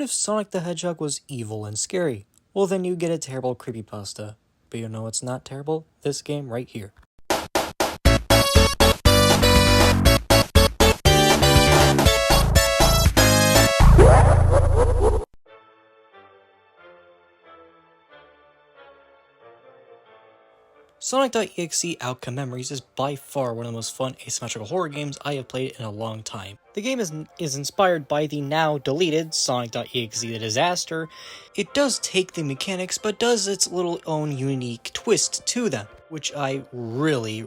What if Sonic the Hedgehog was evil and scary? Well, then you get a terrible creepypasta. But you know what's not terrible? This game right here. Sonic.exe Outcome Memories is by far one of the most fun asymmetrical horror games I have played in a long time. The game is inspired by the now deleted Sonic.exe The Disaster. It does take the mechanics, but does its little own unique twist to them, which I really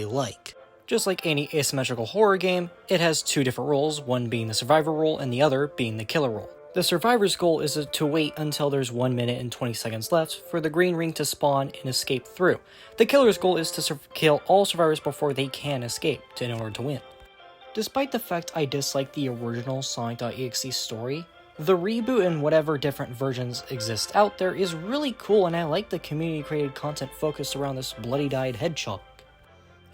like. Just like any asymmetrical horror game, it has two different roles, one being the survivor role and the other being the killer role. The survivor's goal is to wait until there's 1 minute and 20 seconds left for the green ring to spawn and escape through. The killer's goal is to kill all survivors before they can escape in order to win. Despite the fact I dislike the original Sonic.exe story, the reboot and whatever different versions exist out there is really cool, and I like the community-created content focused around this bloody-dyed hedgehog.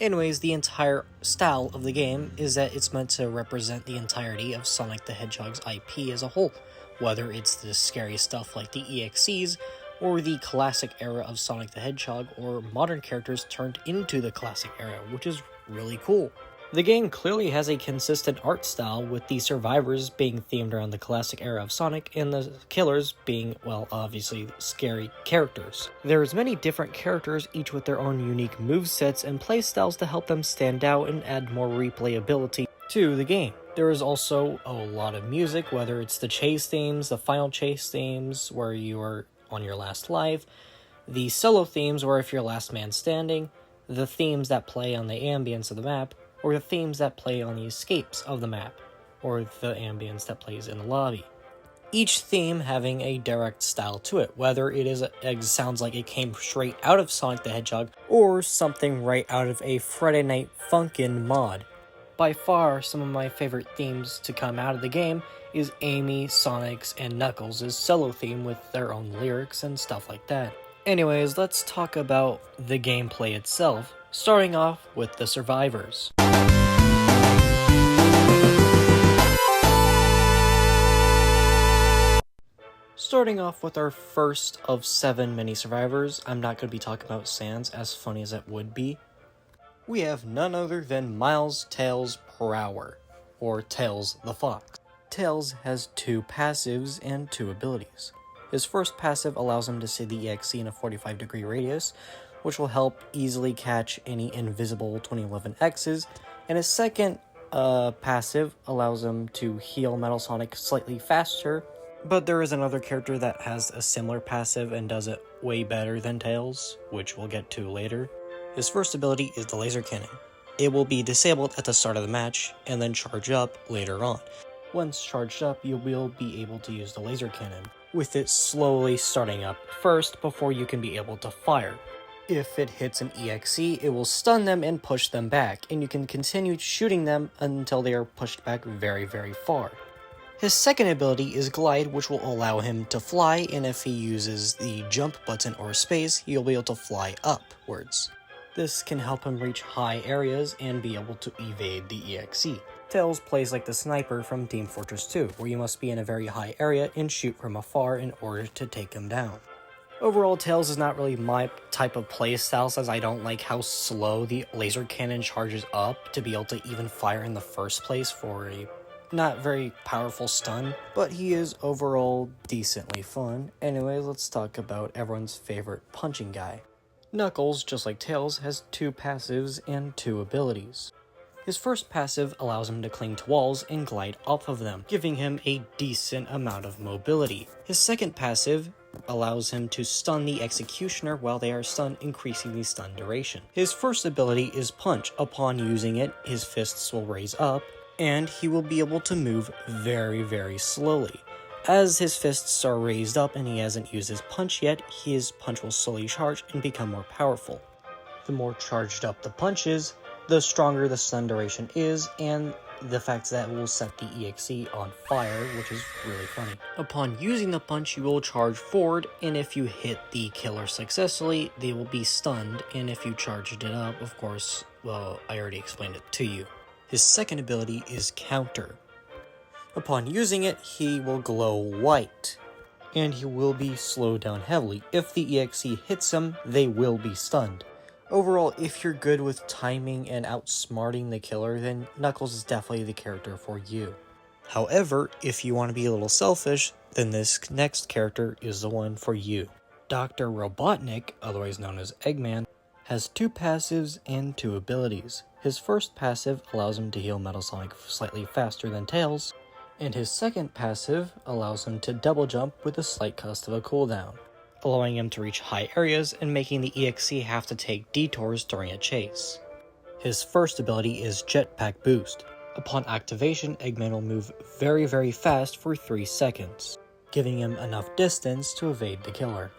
Anyways, the entire style of the game is that it's meant to represent the entirety of Sonic the Hedgehog's IP as a whole, whether it's the scary stuff like the EXEs, or the classic era of Sonic the Hedgehog, or modern characters turned into the classic era, which is really cool. The game clearly has a consistent art style, with the survivors being themed around the classic era of Sonic, and the killers being, well, obviously, scary characters. There's many different characters, each with their own unique movesets and playstyles to help them stand out and add more replayability to the game. There is also a lot of music, whether it's the chase themes, the final chase themes, where you are on your last life, the solo themes, where if you're last man standing, the themes that play on the ambience of the map, or the themes that play on the escapes of the map, or the ambience that plays in the lobby. Each theme having a direct style to it, whether it sounds like it came straight out of Sonic the Hedgehog, or something right out of a Friday Night Funkin' mod. By far, some of my favorite themes to come out of the game is Amy, Sonic's, and Knuckles' solo theme with their own lyrics and stuff like that. Anyways, let's talk about the gameplay itself, starting off with the survivors. Starting off with our first of 7 mini survivors, I'm not going to be talking about Sans, as funny as it would be. We have none other than Miles Tails per hour, or Tails the Fox. Tails has 2 passives and 2 abilities. His first passive allows him to see the EXE in a 45-degree radius, which will help easily catch any invisible 2011 X's, and his second passive allows him to heal Metal Sonic slightly faster, but there is another character that has a similar passive and does it way better than Tails, which we'll get to later. His first ability is the laser cannon. It will be disabled at the start of the match, and then charge up later on. Once charged up, you will be able to use the laser cannon, with it slowly starting up first before you can be able to fire. If it hits an EXE, it will stun them and push them back, and you can continue shooting them until they are pushed back very far. His second ability is Glide, which will allow him to fly, and if he uses the jump button or space, he'll be able to fly upwards. This can help him reach high areas and be able to evade the EXE. Tails plays like the sniper from Team Fortress 2, where you must be in a very high area and shoot from afar in order to take him down. Overall, Tails is not really my type of playstyle, as I don't like how slow the laser cannon charges up to be able to even fire in the first place for a not very powerful stun, but he is overall decently fun. Anyways, let's talk about everyone's favorite punching guy. Knuckles, just like Tails, has 2 passives and 2 abilities. His first passive allows him to cling to walls and glide off of them, giving him a decent amount of mobility. His second passive allows him to stun the executioner while they are stunned, increasing the stun duration. His first ability is Punch. Upon using it, his fists will raise up, and he will be able to move very slowly. As his fists are raised up and he hasn't used his punch yet, his punch will slowly charge and become more powerful. The more charged up the punch is, the stronger the stun duration is, and the fact that will set the EXE on fire, which is really funny. Upon using the punch, you will charge forward, and if you hit the killer successfully, they will be stunned, and if you charged it up, of course, well, I already explained it to you. His second ability is Counter. Upon using it, he will glow white, and he will be slowed down heavily. If the EXE hits him, they will be stunned. Overall, if you're good with timing and outsmarting the killer, then Knuckles is definitely the character for you. However, if you want to be a little selfish, then this next character is the one for you. Dr. Robotnik, otherwise known as Eggman, has 2 passives and 2 abilities. His first passive allows him to heal Metal Sonic slightly faster than Tails, and his second passive allows him to double jump with a slight cost of a cooldown, allowing him to reach high areas and making the EXE have to take detours during a chase. His first ability is Jetpack Boost. Upon activation, Eggman will move very fast for 3 seconds, giving him enough distance to evade the killer.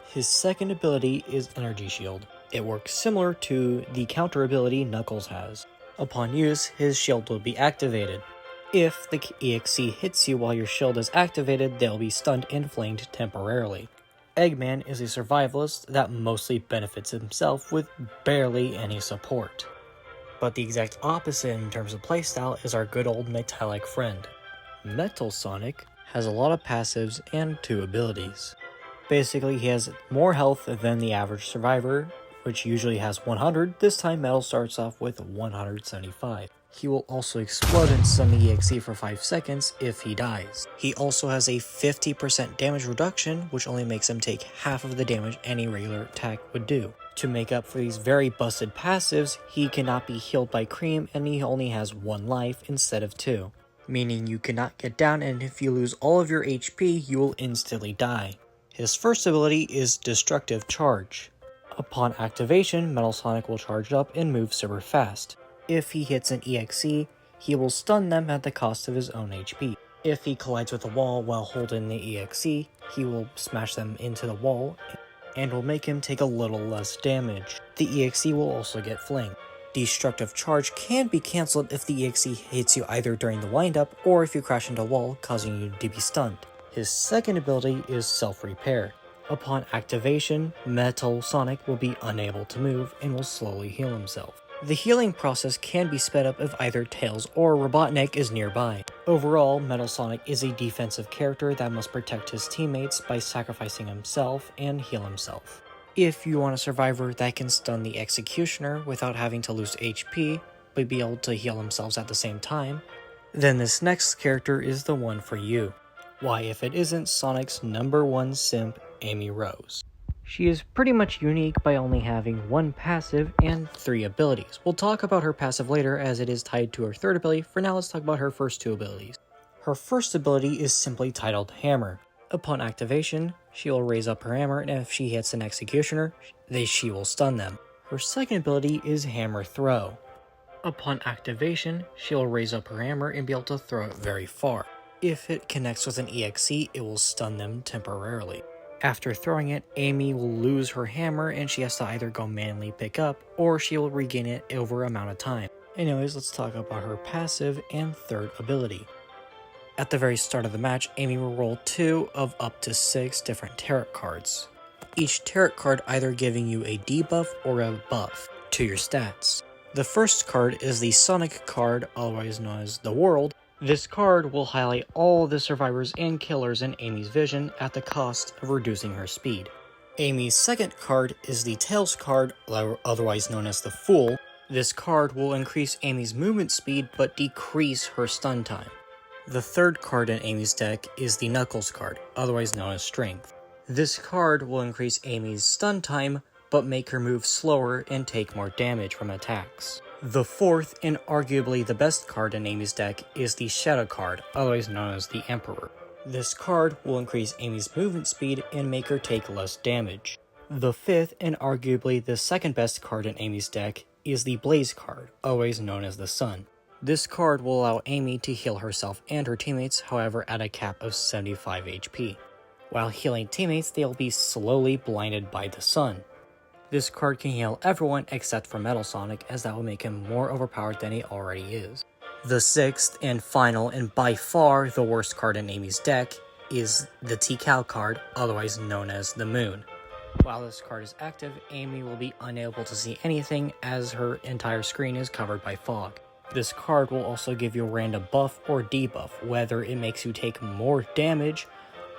His second ability is Energy Shield. It works similar to the counter ability Knuckles has. Upon use, his shield will be activated. If the EXE hits you while your shield is activated, they'll be stunned and flamed temporarily. Eggman is a survivalist that mostly benefits himself with barely any support. But the exact opposite in terms of playstyle is our good old metallic friend. Metal Sonic has a lot of passives and 2 abilities. Basically, he has more health than the average survivor, which usually has 100. This time Metal starts off with 175. He will also explode and stun the EXE for 5 seconds if he dies. He also has a 50% damage reduction, which only makes him take half of the damage any regular attack would do. To make up for these very busted passives, he cannot be healed by Cream, and he only has 1 life instead of 2. Meaning you cannot get down, and if you lose all of your HP, you will instantly die. His first ability is Destructive Charge. Upon activation, Metal Sonic will charge up and move super fast. If he hits an EXE, he will stun them at the cost of his own HP. If he collides with a wall while holding the EXE, he will smash them into the wall and will make him take a little less damage. The EXE will also get flamed. Destructive Charge can be cancelled if the EXE hits you either during the windup or if you crash into a wall, causing you to be stunned. His second ability is Self-Repair. Upon activation, Metal Sonic will be unable to move and will slowly heal himself. The healing process can be sped up if either Tails or Robotnik is nearby. Overall, Metal Sonic is a defensive character that must protect his teammates by sacrificing himself and heal himself. If you want a survivor that can stun the Executioner without having to lose HP, but be able to heal themselves at the same time, then this next character is the one for you. Why, if it isn't Sonic's #1 simp, Amy Rose. She is pretty much unique by only having 1 passive and 3 abilities. We'll talk about her passive later as it is tied to her third ability. For now, let's talk about her first 2 abilities. Her first ability is simply titled Hammer. Upon activation, she will raise up her hammer, and if she hits an Executioner, she will stun them. Her second ability is Hammer Throw. Upon activation, she will raise up her hammer and be able to throw it very far. If it connects with an EXE, it will stun them temporarily. After throwing it, Amy will lose her hammer and she has to either go manually pick up or she will regain it over an amount of time. Anyways, let's talk about her passive and third ability. At the very start of the match, Amy will roll 2 of up to 6 different tarot cards. Each tarot card either giving you a debuff or a buff to your stats. The first card is the Sonic card, otherwise known as the World. This card will highlight all the survivors and killers in Amy's vision at the cost of reducing her speed. Amy's second card is the Tails card, otherwise known as the Fool. This card will increase Amy's movement speed but decrease her stun time. The third card in Amy's deck is the Knuckles card, otherwise known as Strength. This card will increase Amy's stun time but make her move slower and take more damage from attacks. The fourth, and arguably the best card in Amy's deck, is the Shadow card, otherwise known as the Emperor. This card will increase Amy's movement speed and make her take less damage. The fifth, and arguably the second best card in Amy's deck, is the Blaze card, always known as the Sun. This card will allow Amy to heal herself and her teammates, however at a cap of 75 HP. While healing teammates, they will be slowly blinded by the sun. This card can heal everyone except for Metal Sonic, as that will make him more overpowered than he already is. The sixth and final, and by far the worst card in Amy's deck, is the Tikal card, otherwise known as the Moon. While this card is active, Amy will be unable to see anything as her entire screen is covered by fog. This card will also give you a random buff or debuff, whether it makes you take more damage,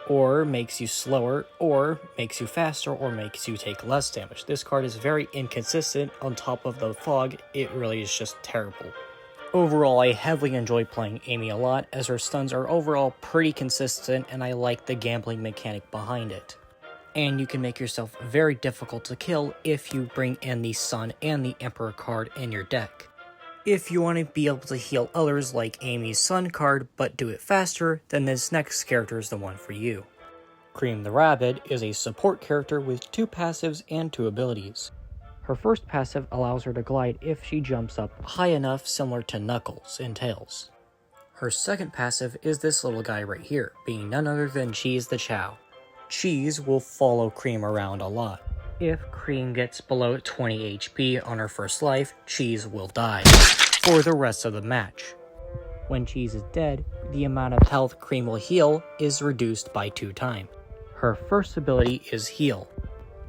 or makes you slower, or makes you faster, or makes you take less damage. This card is very inconsistent. On top of the fog, it really is just terrible. Overall, I heavily enjoy playing Amy a lot, as her stuns are overall pretty consistent, and I like the gambling mechanic behind it. And you can make yourself very difficult to kill if you bring in the Sun and the Emperor card in your deck. If you want to be able to heal others like Amy's Sun card, but do it faster, then this next character is the one for you. Cream the Rabbit is a support character with 2 passives and 2 abilities. Her first passive allows her to glide if she jumps up high enough, similar to Knuckles in Tails. Her second passive is this little guy right here, being none other than Cheese the Chow. Cheese will follow Cream around a lot. If Cream gets below 20 HP on her first life, Cheese will die for the rest of the match. When Cheese is dead, the amount of health Cream will heal is reduced by 2 times. Her first ability is Heal.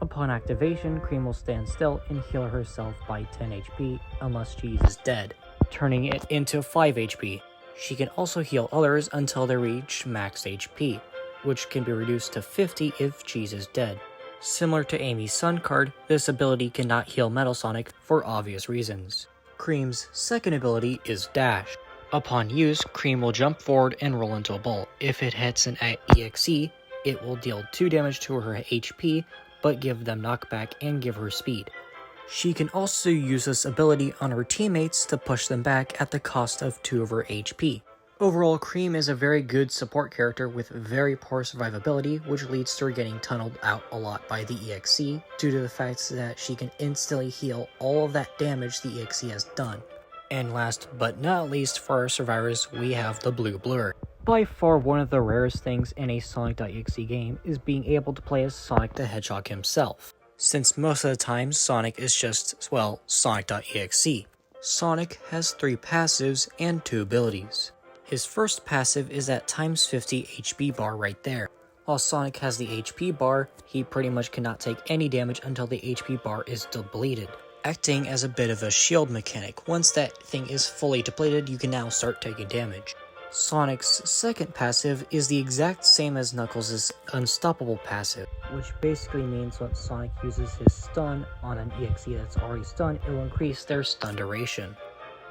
Upon activation, Cream will stand still and heal herself by 10 HP unless Cheese is dead, turning it into 5 HP. She can also heal others until they reach max HP, which can be reduced to 50 if Cheese is dead. Similar to Amy's Sun card, this ability cannot heal Metal Sonic for obvious reasons. Cream's second ability is Dash. Upon use, Cream will jump forward and roll into a ball. If it hits an EXE, it will deal 2 damage to her HP, but give them knockback and give her speed. She can also use this ability on her teammates to push them back at the cost of 2 of her HP. Overall, Cream is a very good support character with very poor survivability, which leads to her getting tunneled out a lot by the EXE, due to the fact that she can instantly heal all of that damage the EXE has done. And last but not least for our survivors, we have the Blue Blur. By far one of the rarest things in a sonic.exe game is being able to play as Sonic the Hedgehog himself, since most of the time Sonic is just, well, sonic.exe. Sonic has 3 passives and 2 abilities. His first passive is that times 50 HP bar right there. While Sonic has the HP bar, he pretty much cannot take any damage until the HP bar is depleted, acting as a bit of a shield mechanic. Once that thing is fully depleted, you can now start taking damage. Sonic's second passive is the exact same as Knuckles' Unstoppable passive, which basically means when Sonic uses his stun on an EXE that's already stunned, it will increase their stun duration.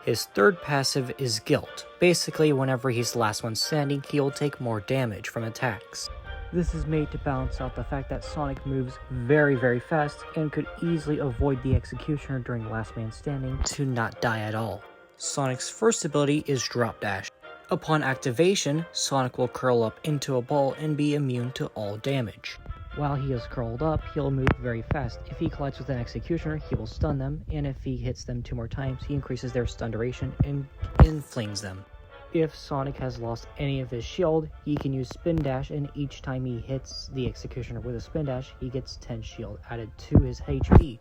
His third passive is Guilt. Basically, whenever he's the last one standing, he will take more damage from attacks. This is made to balance out the fact that Sonic moves very fast and could easily avoid the Executioner during Last Man Standing to not die at all. Sonic's first ability is Drop Dash. Upon activation, Sonic will curl up into a ball and be immune to all damage. While he is curled up, he'll move very fast. If he collides with an Executioner, he will stun them, and if he hits them 2 more times, he increases their stun duration and flings them. If Sonic has lost any of his shield, he can use Spin Dash, and each time he hits the Executioner with a Spin Dash, he gets 10 shield added to his HP.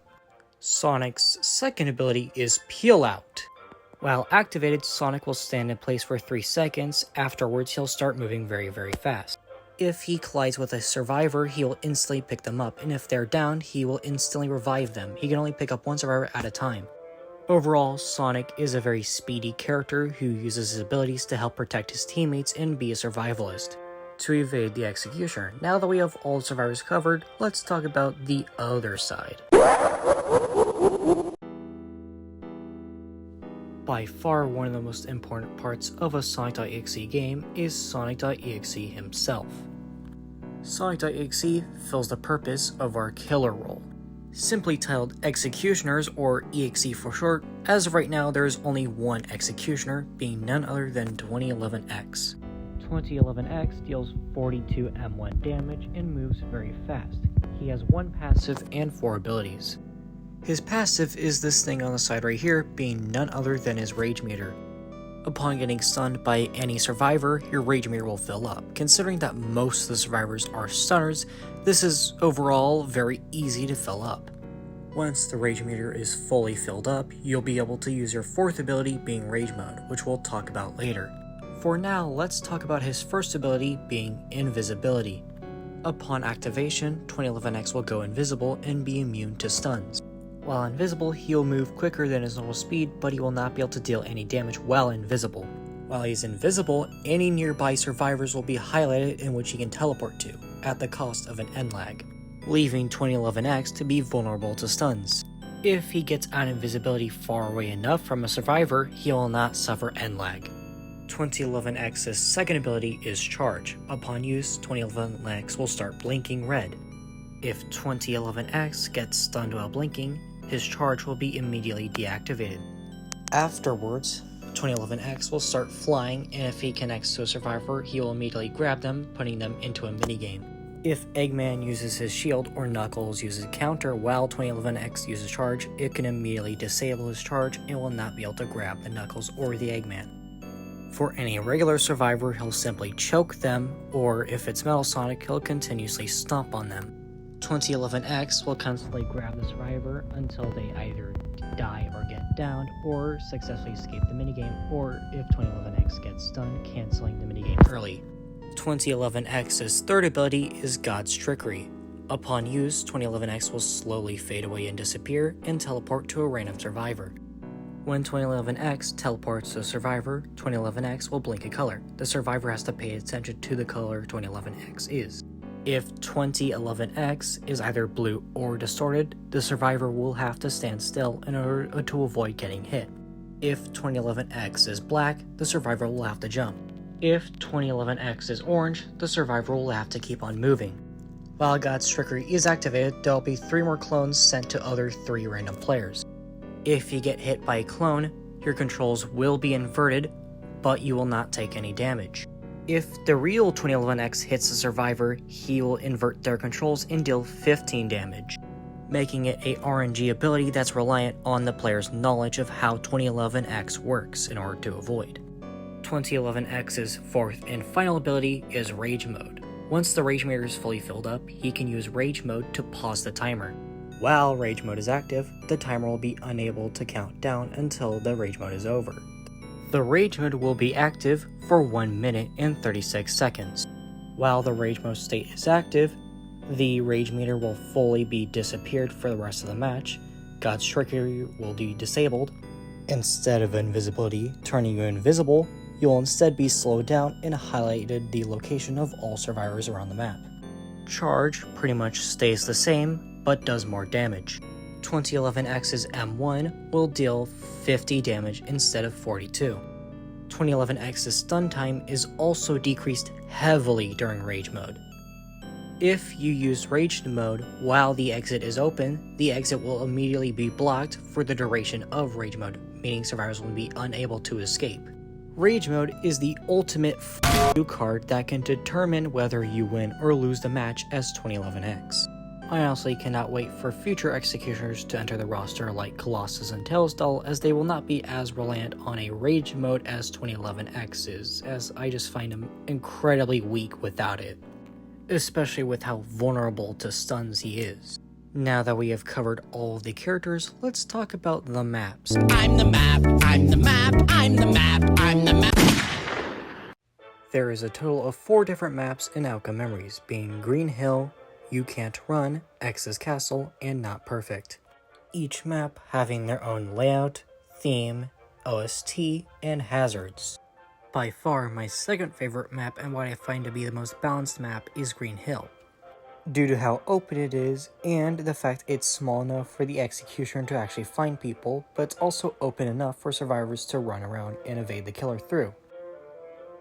Sonic's second ability is Peel Out. While activated, Sonic will stand in place for 3 seconds. Afterwards, he'll start moving very fast. If he collides with a survivor, he will instantly pick them up, and if they're down, he will instantly revive them. He can only pick up 1 survivor at a time. Overall, Sonic is a very speedy character who uses his abilities to help protect his teammates and be a survivalist to evade the Executioner. Now that we have all survivors covered, let's talk about the other side. By far one of the most important parts of a Sonic.exe game is Sonic.exe himself. Sonic.exe fills the purpose of our killer role. Simply titled Executioners, or EXE for short, as of right now there is only one Executioner, being none other than 2011X. 2011X deals 42 M1 damage and moves very fast. He has 1 passive and 4 abilities. His passive is this thing on the side right here, being none other than his Rage Meter. Upon getting stunned by any survivor, your Rage Meter will fill up. Considering that most of the survivors are stunners, this is overall very easy to fill up. Once the Rage Meter is fully filled up, you'll be able to use your 4th ability, being Rage Mode, which we'll talk about later. For now, let's talk about his first ability, being Invisibility. Upon activation, 2011X will go invisible and be immune to stuns. While invisible, he'll move quicker than his normal speed, but he will not be able to deal any damage while invisible. While he's invisible, any nearby survivors will be highlighted in which he can teleport to, at the cost of an end lag, leaving 2011X to be vulnerable to stuns. If he gets out invisibility far away enough from a survivor, he will not suffer end lag. 2011X's second ability is Charge. Upon use, 2011X will start blinking red. If 2011X gets stunned while blinking, his charge will be immediately deactivated. Afterwards, 2011X will start flying, and if he connects to a survivor, he will immediately grab them, putting them into a minigame. If Eggman uses his shield or Knuckles uses counter while 2011X uses charge, it can immediately disable his charge and will not be able to grab the Knuckles or the Eggman. For any regular survivor, he'll simply choke them, or if it's Metal Sonic, he'll continuously stomp on them. 2011X will constantly grab the survivor until they either die or get downed, or successfully escape the minigame, or if 2011X gets stunned, canceling the minigame early. 2011X's third ability is God's Trickery. Upon use, 2011X will slowly fade away and disappear, and teleport to a random survivor. When 2011X teleports to a survivor, 2011X will blink a color. The survivor has to pay attention to the color 2011X is. If 2011X is either blue or distorted, the survivor will have to stand still in order to avoid getting hit. If 2011X is black, the survivor will have to jump. If 2011X is orange, the survivor will have to keep on moving. While God's Trickery is activated, there will be 3 more clones sent to other 3 random players. If you get hit by a clone, your controls will be inverted, but you will not take any damage. If the real 2011X hits the survivor, he will invert their controls and deal 15 damage, making it a RNG ability that's reliant on the player's knowledge of how 2011X works in order to avoid. 2011X's fourth and final ability is Rage Mode. Once the Rage meter is fully filled up, he can use Rage Mode to pause the timer. While Rage Mode is active, the timer will be unable to count down until the Rage Mode is over. The Rage Mode will be active for 1 minute and 36 seconds. While the Rage Mode state is active, the Rage meter will fully be disappeared for the rest of the match. God's Trickery will be disabled. Instead of invisibility turning you invisible, you will instead be slowed down and highlighted the location of all survivors around the map. Charge pretty much stays the same, but does more damage. 2011X's M1 will deal 50 damage instead of 42. 2011X's stun time is also decreased heavily during Rage Mode. If you use Rage Mode while the exit is open, the exit will immediately be blocked for the duration of Rage Mode, meaning survivors will be unable to escape. Rage Mode is the ultimate f*** card that can determine whether you win or lose the match as 2011X. I honestly cannot wait for future executioners to enter the roster like Colossus and Tailsdoll, as they will not be as reliant on a Rage Mode as 2011X is, as I just find him incredibly weak without it, especially with how vulnerable to stuns he is. Now that we have covered all of the characters, let's talk about the maps. I'm the map, I'm the map, I'm the map, I'm the map. There is a total of 4 different maps in Outcome Memories, being Green Hill, You Can't Run, X's Castle, and Not Perfect. Each map having their own layout, theme, OST, and hazards. By far, my second favorite map and what I find to be the most balanced map is Green Hill, due to how open it is and the fact it's small enough for the executioner to actually find people, but it's also open enough for survivors to run around and evade the killer through.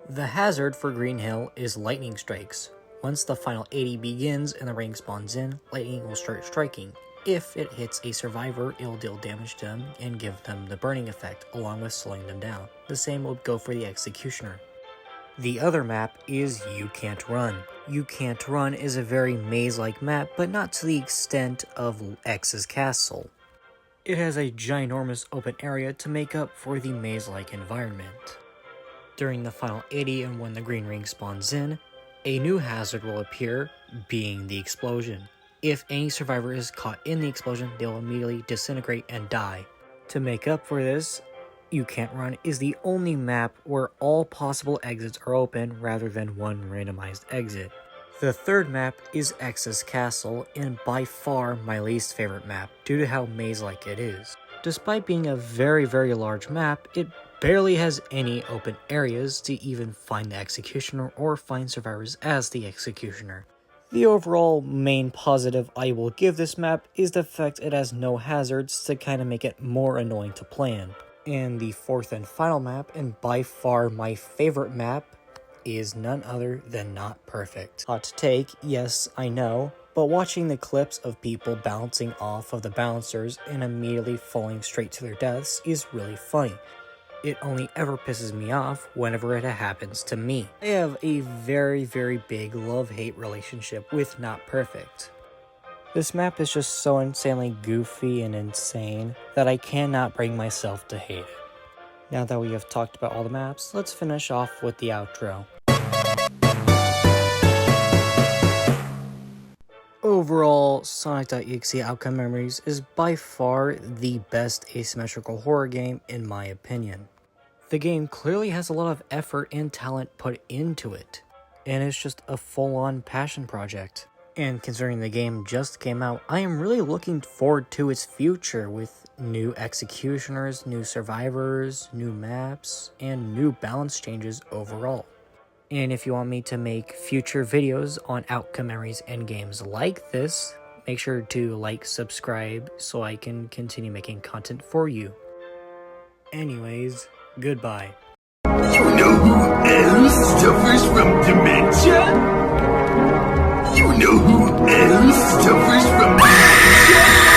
The hazard for Green Hill is lightning strikes. Once the final 80 begins and the ring spawns in, lightning will start striking. If it hits a survivor, it will deal damage to them and give them the burning effect, along with slowing them down. The same will go for the executioner. The other map is You Can't Run. You Can't Run is a very maze-like map, but not to the extent of X's Castle. It has a ginormous open area to make up for the maze-like environment. During the final 80 and when the green ring spawns in, a new hazard will appear, being the explosion. If any survivor is caught in the explosion, they will immediately disintegrate and die. To make up for this, You Can't Run is the only map where all possible exits are open rather than one randomized exit. The third map is X's Castle, and by far my least favorite map due to how maze-like it is. Despite being a very large map, it barely has any open areas to even find the executioner or find survivors as the executioner. The overall main positive I will give this map is the fact it has no hazards to kind of make it more annoying to plan. And the fourth and final map, and by far my favorite map, is none other than Not Perfect. Hot take, yes, I know, but watching the clips of people bouncing off of the bouncers and immediately falling straight to their deaths is really funny. It only ever pisses me off whenever it happens to me. I have a very big love-hate relationship with Not Perfect. This map is just so insanely goofy and insane that I cannot bring myself to hate it. Now that we have talked about all the maps, let's finish off with the outro. Overall, sonic.exe Outcome Memories is by far the best asymmetrical horror game in my opinion. The game clearly has a lot of effort and talent put into it, and it's just a full-on passion project. And considering the game just came out, I am really looking forward to its future with new executioners, new survivors, new maps, and new balance changes overall. And if you want me to make future videos on Outcome Memories and games like this, make sure to like, subscribe, so I can continue making content for you. Anyways, goodbye. You know who else suffers from dementia? You know who else suffers from dementia?